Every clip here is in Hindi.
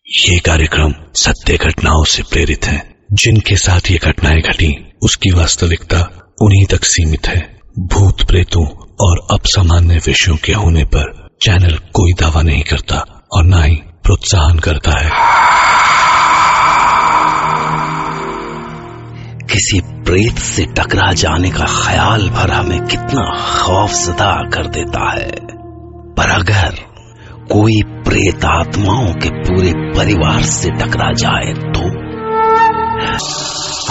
ये कार्यक्रम सत्य घटनाओं से प्रेरित है। जिनके साथ ये घटनाएं घटी उसकी वास्तविकता उन्हीं तक सीमित है। भूत प्रेतों और अपसामान्य विषयों के होने पर चैनल कोई दावा नहीं करता और न ही प्रोत्साहन करता है। किसी प्रेत से टकरा जाने का ख्याल भर हमें कितना खौफजदा कर देता है, पर अगर कोई प्रेत आत्माओं के पूरे परिवार से टकरा जाए तो।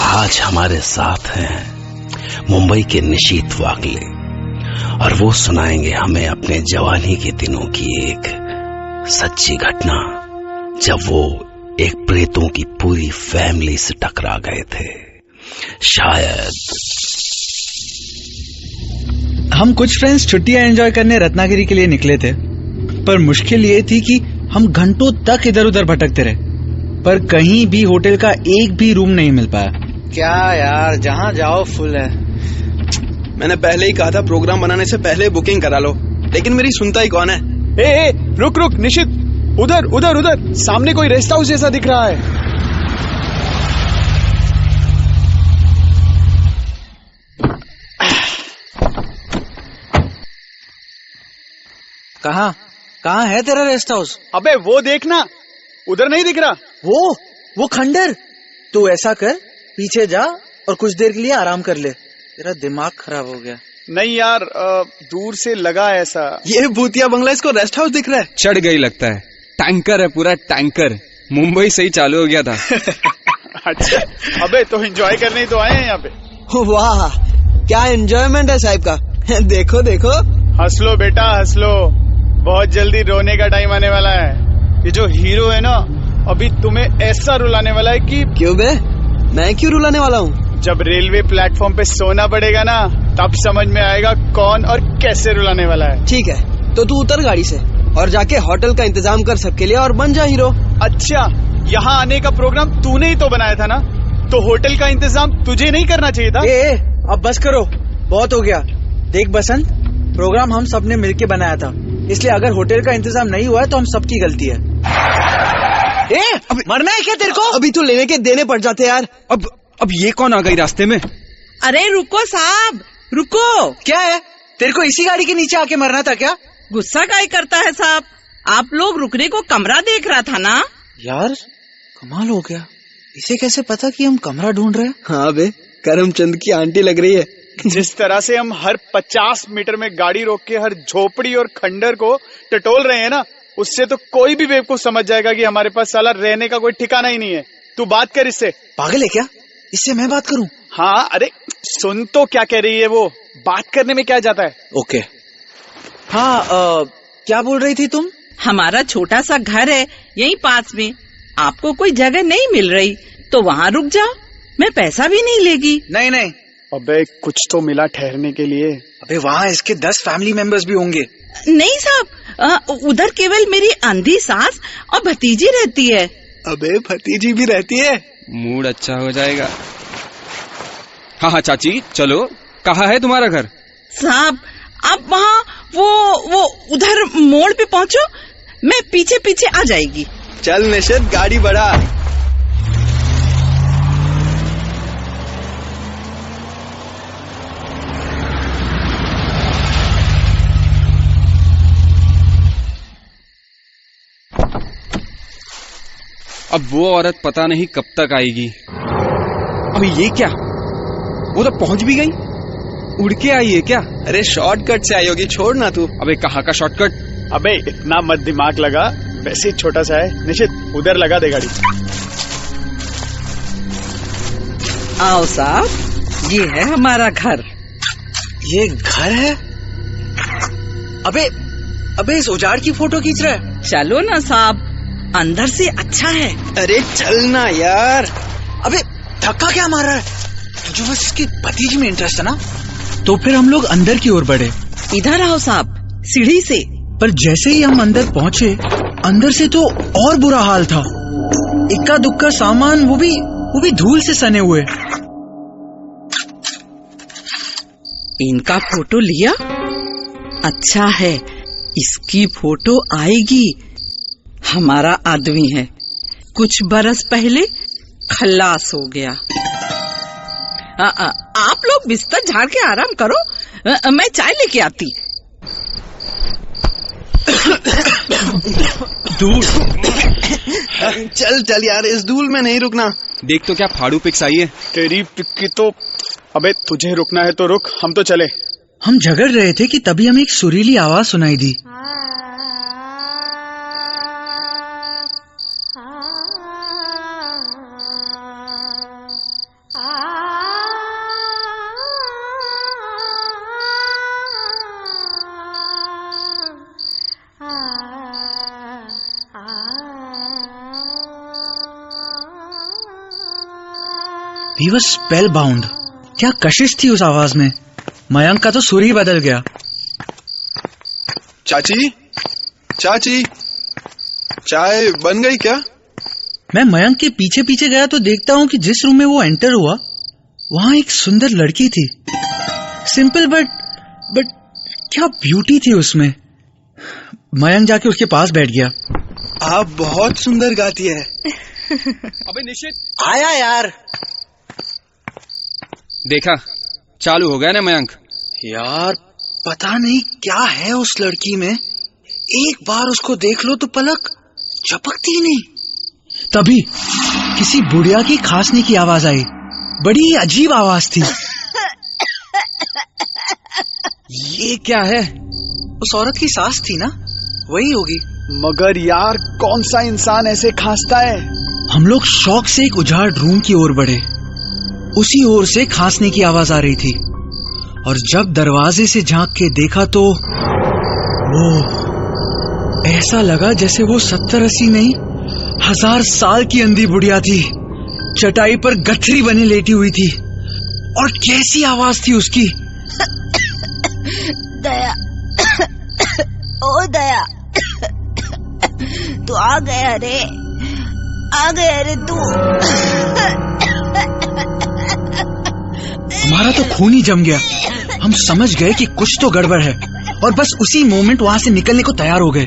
आज हमारे साथ हैं मुंबई के निशीत वागले और वो सुनाएंगे हमें अपने जवानी के दिनों की एक सच्ची घटना जब वो एक प्रेतों की पूरी फैमिली से टकरा गए थे। शायद हम कुछ फ्रेंड्स छुट्टियां एंजॉय करने रत्नागिरी के लिए निकले थे, पर मुश्किल ये थी कि हम घंटों तक इधर उधर भटकते रहे, पर कहीं भी होटल का एक भी रूम नहीं मिल पाया। क्या यार, जहाँ जाओ फुल है। मैंने पहले ही कहा था प्रोग्राम बनाने से पहले बुकिंग करा लो, लेकिन मेरी सुनता ही कौन है। ए, रुक रुक निशित, उधर उधर उधर सामने कोई रेस्ट हाउस जैसा दिख रहा है। कहाँ है तेरा रेस्ट हाउस? अबे वो देखना, उधर नहीं दिख रहा? वो खंडर। तू ऐसा कर, पीछे जा और कुछ देर के लिए आराम कर ले। तेरा दिमाग खराब हो गया। नहीं यार, दूर से लगा ऐसा। ये भूतिया बंगला, इसको रेस्ट हाउस दिख रहा है। चढ़ गई लगता है। टैंकर है, पूरा टैंकर। मुंबई से ही चालू हो गया था। अच्छा, अबे तो एंजॉय करने ही तो आए हैं यहाँ पे। वाह, क्या एंजॉयमेंट है साहिब का। देखो देखो। हंस लो बेटा, हंस लो। बहुत जल्दी रोने का टाइम आने वाला है। ये जो हीरो है ना, अभी तुम्हें ऐसा रुलाने वाला है कि। क्यों बे, मैं क्यों रुलाने वाला हूँ? जब रेलवे प्लेटफॉर्म पे सोना पड़ेगा ना, तब समझ में आएगा कौन और कैसे रुलाने वाला है। ठीक है, तो तू उतर गाड़ी से और जाके होटल का इंतजाम कर सबके लिए और बन जा हीरो। अच्छा, यहाँ आने का प्रोग्राम तूने ही तो बनाया था ना, तो होटल का इंतजाम तुझे नहीं करना चाहिए था? अब बस करो, बहुत हो गया। देख बसंत, प्रोग्राम हम सबने मिलके बनाया था, इसलिए अगर होटल का इंतजाम नहीं हुआ है तो हम सबकी गलती है। मरना है क्या तेरे को? अभी तो लेने के देने पड़ जाते यार। अब ये कौन आ गई रास्ते में? अरे रुको साहब, रुको। क्या है, तेरे को इसी गाड़ी के नीचे आके मरना था क्या? गुस्सा काहे करता है साहब? आप लोग रुकने को कमरा देख रहा था ना। यार कमाल हो गया, इसे कैसे पता कि हम कमरा ढूंढ रहे हैं? हाँ बे, करमचंद की आंटी लग रही है। जिस तरह से हम हर 50 मीटर में गाड़ी रोक के हर झोपड़ी और खंडर को टटोल रहे हैं ना, उससे तो कोई भी बेवकूफ समझ जाएगा कि हमारे पास साला रहने का कोई ठिकाना ही नहीं है। तू बात कर इससे। पागल है क्या? इससे मैं बात करूं? हाँ, अरे सुन तो क्या कह रही है वो, बात करने में क्या जाता है। ओके। हाँ, क्या बोल रही थी तुम? हमारा छोटा सा घर है यहीं पास में, आपको कोई जगह नहीं मिल रही तो वहाँ रुक जाओ, मैं पैसा भी नहीं लेगी। नहीं। अबे कुछ तो मिला ठहरने के लिए। अबे वहाँ इसके 10 फैमिली मेंबर्स भी होंगे। नहीं साहब, उधर केवल मेरी अंधी सास और भतीजी रहती है। अबे भतीजी भी रहती है? मूड अच्छा हो जाएगा। हाँ चाची चलो, कहाँ है तुम्हारा घर? साहब आप वहाँ वो उधर मोड़ पे पहुँचो, मैं पीछे पीछे आ जाएगी। चल निशित, गाड़ी बढ़ा। अब वो औरत पता नहीं कब तक आएगी। अबे ये क्या, वो तो पहुंच भी गई। उड़ के आई है क्या? अरे शॉर्टकट से आई होगी, छोड़ ना तू। अबे कहाँ का शॉर्टकट? अबे इतना मत दिमाग लगा, वैसे ही छोटा सा है। निश्चित उधर लगा दे गाड़ी। आओ साहब, ये है हमारा घर। ये घर है? अबे इस उजाड़ की फोटो खींच रहा है? चलो ना साहब, अंदर से अच्छा है। अरे चलना यार। अबे धक्का क्या मार रहा है? तुझे बस इसकी भतीजी में इंटरेस्ट है ना? तो फिर हम लोग अंदर की ओर बढ़े। इधर आओ साहब, सीढ़ी से। पर जैसे ही हम अंदर पहुंचे, अंदर से तो और बुरा हाल था। इक्का दुक्का सामान, वो भी धूल से सने हुए। इनका फोटो लिया? अच्छा है, इसकी फोटो आएगी। हमारा आदमी है, कुछ बरस पहले खल्लास हो गया। आप लोग बिस्तर झाड़ के आराम करो, मैं चाय लेके आती। धूल। चल चल यार, इस धूल में नहीं रुकना। देख तो क्या फाड़ू पिक्स आई है। तेरी पिक्की तो। अबे तुझे रुकना है तो रुक, हम तो चले। हम झगड़ रहे थे कि तभी हमें एक सुरीली आवाज सुनाई दी। We were spellbound। क्या कशिश थी उस आवाज में। मयंक का तो सुर ही बदल गया। चाची, चाची, चाय बन गई क्या? मैं मयंक के पीछे पीछे गया तो देखता हूँ कि जिस रूम में वो एंटर हुआ वहां एक सुंदर लड़की थी। सिंपल बट क्या ब्यूटी थी उसमें। मयंक जाके उसके पास बैठ गया। आप बहुत सुंदर गाती है। अबे निश्चित आया यार। देखा, चालू हो गया ना मयंक। यार पता नहीं क्या है उस लड़की में, एक बार उसको देख लो तो पलक झपकती ही नहीं। तभी किसी बुढ़िया की खांसने की आवाज आई। बड़ी अजीब आवाज थी। ये क्या है? उस औरत की सास थी ना, वही होगी। मगर यार कौन सा इंसान ऐसे खांसता है? हम लोग शौक से एक उजाड़ रूम की ओर बढ़े। उसी ओर से खांसने की आवाज आ रही थी और जब दरवाजे से झांक के देखा तो वो ऐसा लगा जैसे वो 70-80 नहीं 1000 साल की अंधी बुढ़िया थी। चटाई पर गठरी बने लेटी हुई थी और कैसी आवाज थी उसकी। दया, ओ दया, तू आ गया रे, आ गया रे तू। हमारा तो खून ही जम गया। हम समझ गए कि कुछ तो गड़बड़ है और बस उसी मोमेंट वहां से निकलने को तैयार हो गए।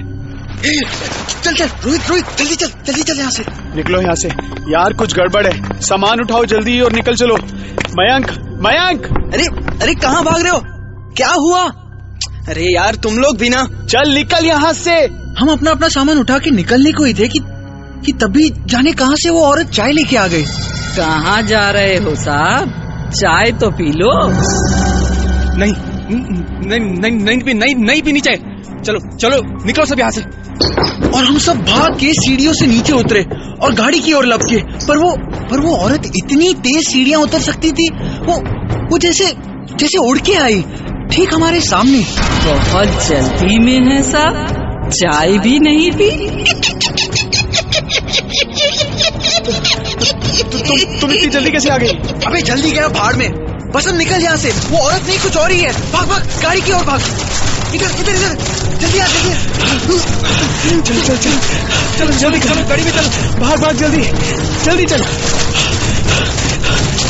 चल चल रोहित जल्दी चल यहाँ से। निकलो यहाँ से यार, कुछ गड़बड़ है। सामान उठाओ जल्दी और निकल चलो। मयंक। अरे कहाँ भाग रहे हो? क्या हुआ? अरे यार तुम लोग भी ना। चल निकल यहाँ से। हम अपना सामान उठा के निकलने को ही थे कि तभी जाने कहां से वो औरत चाय लेके आ गई। कहाँ जा रहे हो साहब? चाय तो पी लो। नहीं पीनी चाय। चलो निकलो सब यहाँ से। और हम सब भाग के सीढ़ियों से नीचे उतरे और गाड़ी की ओर लपके। पर वो औरत इतनी तेज सीढ़ियां उतर सकती थी, वो जैसे उड़ के आई ठीक हमारे सामने। बहुत जल्दी में है साहब, चाय भी नहीं पी। तुम इतनी जल्दी कैसे आ गई? अबे जल्दी गया भाड़ में। बस हम निकल यहाँ से। वो औरत नहीं कुछ और ही है। भाग गाड़ी की ओर भाग। इधर जल्दी आ चलो जल्दी गाड़ी में चलो। भाग जल्दी चल।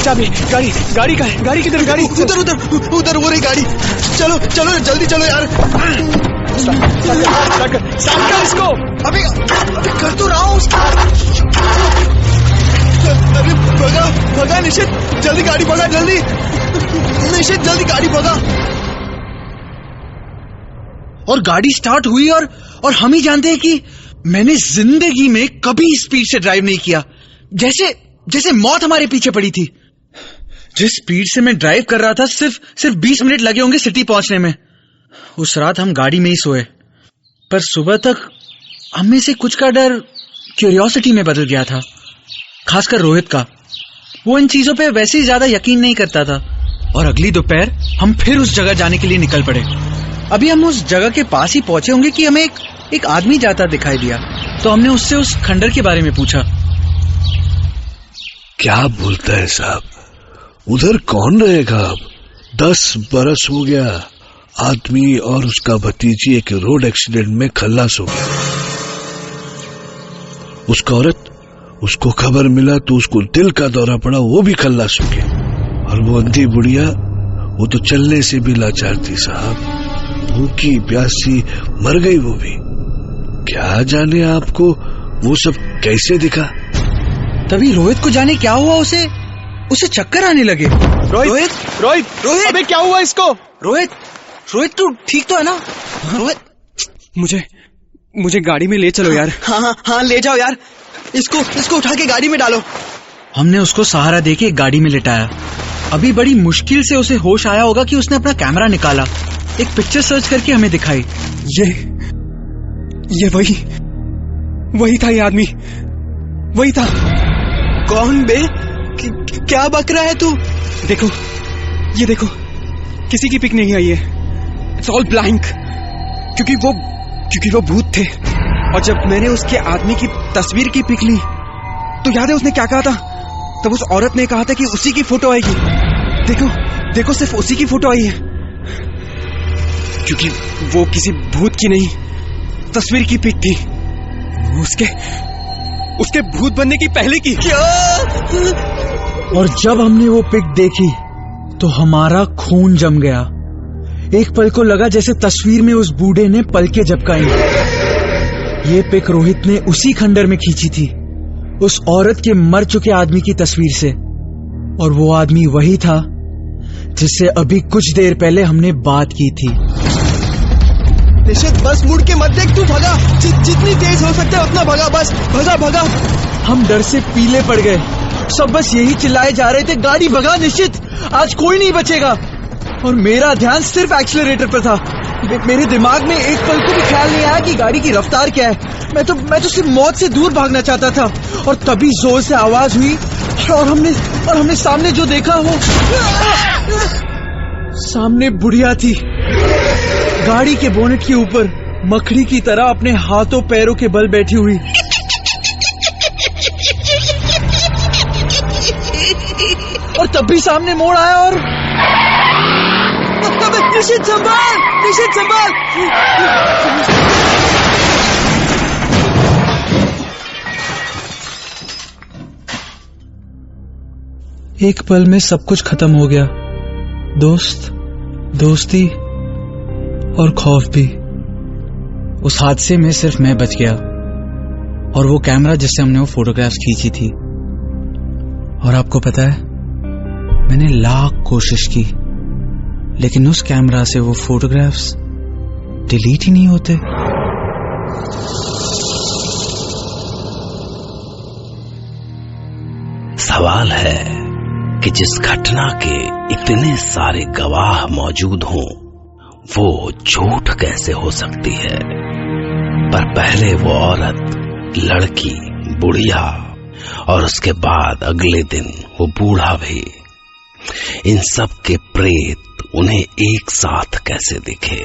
चाबी गाड़ी का है। गाड़ी किधर? गाड़ी उधर वो रही गाड़ी। चलो जल्दी चलो यार। स्टार्ट कर इसको। अबे कर तो रहा हूँ। अरे भगा निशित, जल्दी गाड़ी भगा जल्दी। निशित जल्दी गाड़ी भगा। और गाड़ी स्टार्ट हुई और हम ही जानते हैं कि मैंने जिंदगी में कभी स्पीड से ड्राइव नहीं किया। जैसे मौत हमारे पीछे पड़ी थी। जिस स्पीड से मैं ड्राइव कर रहा था सिर्फ 20 मिनट लगे होंगे सिटी पहुंचने में। उस रात हम गाड़ी में ही सोए, पर सुबह तक हम में से कुछ का डर क्यूरियोसिटी में बदल गया था, खासकर रोहित का। वो इन चीजों पे वैसे ही ज्यादा यकीन नहीं करता था। और अगली दोपहर हम फिर उस जगह जाने के लिए निकल पड़े। अभी हम उस जगह के पास ही पहुंचे होंगे कि हमें एक आदमी जाता दिखाई दिया। तो हमने उससे उस खंडर के बारे में पूछा। क्या बोलता है साहब? उधर कौन रहेगा अब? 10 बरस हो गया। आदमी और उसका भतीजी एक रोड एक्सीडेंट में खल्लास हो गया। उसका औरत, उसको खबर मिला तो उसको दिल का दौरा पड़ा, वो भी खल्लास हो गया। और वो अंधी बुढ़िया, वो तो चलने से भी लाचार थी साहब। भूखी प्यासी मर गई वो भी। क्या जाने आपको वो सब कैसे दिखा। तभी रोहित को जाने क्या हुआ, उसे चक्कर आने लगे। रोहित रोहित रोहित, अबे क्या हुआ इसको? रोहित तू ठीक तो है ना? रोहित, मुझे गाड़ी में ले चलो यार। हाँ ले जाओ यार, इसको उठा के गाड़ी में डालो। हमने उसको सहारा देके एक गाड़ी में लिटाया। अभी बड़ी मुश्किल से उसे होश आया होगा कि उसने अपना कैमरा निकाला, एक पिक्चर सर्च करके हमें दिखाई। ये वही था, ये आदमी वही था। कौन बे? क्या बक रहा है तू? ये देखो, किसी की पिक नहीं आई है। इट्स ऑल ब्लैंक, क्योंकि वो भूत थे। और जब मैंने उसके आदमी की तस्वीर की पिक ली तो याद है उसने क्या कहा था? तब उस औरत ने कहा था कि उसी की फोटो आएगी। देखो सिर्फ उसी की फोटो आई है, क्योंकि वो किसी भूत की नहीं, तस्वीर की पिक थी। उसके भूत बनने की पहले की। क्या? और जब हमने वो पिक देखी तो हमारा खून जम गया। एक पल को लगा जैसे तस्वीर में उस बूढ़े ने पलकें झपकाई। ये पिक रोहित ने उसी खंडर में खींची थी, उस औरत के मर चुके आदमी की तस्वीर से। और वो आदमी वही था जिससे अभी कुछ देर पहले हमने बात की थी। निशित, बस मुड़ के मत देख, तू भगा। जितनी तेज हो सकता है उतना भगा, बस भगा। हम डर से पीले पड़ गए। सब बस यही चिल्लाए जा रहे थे, गाड़ी भगा निश्चित, आज कोई नहीं बचेगा। और मेरा ध्यान सिर्फ एक्सीलरेटर पर था। मेरे दिमाग में एक पल को भी ख्याल नहीं आया कि गाड़ी की रफ्तार क्या है। मैं तो सिर्फ मौत से दूर भागना चाहता था। और तभी जोर से आवाज हुई और हमने सामने जो देखा वो सामने बुढ़िया थी, गाड़ी के बोनेट के ऊपर मकड़ी की तरह अपने हाथों पैरों के बल बैठी हुई। और तब भी सामने मोड़ आया और निशित संभाल। एक पल में सब कुछ खत्म हो गया, दोस्त, दोस्ती और खौफ भी। उस हादसे में सिर्फ मैं बच गया और वो कैमरा जिससे हमने वो फोटोग्राफ्स खींची थी। और आपको पता है, मैंने लाख कोशिश की लेकिन उस कैमरा से वो फोटोग्राफ्स डिलीट ही नहीं होते। सवाल है कि जिस घटना के इतने सारे गवाह मौजूद हों, वो झूठ कैसे हो सकती है? पर पहले वो औरत, लड़की, बुढ़िया और उसके बाद अगले दिन वो बूढ़ा भी, इन सब के प्रेत उन्हें एक साथ कैसे दिखे?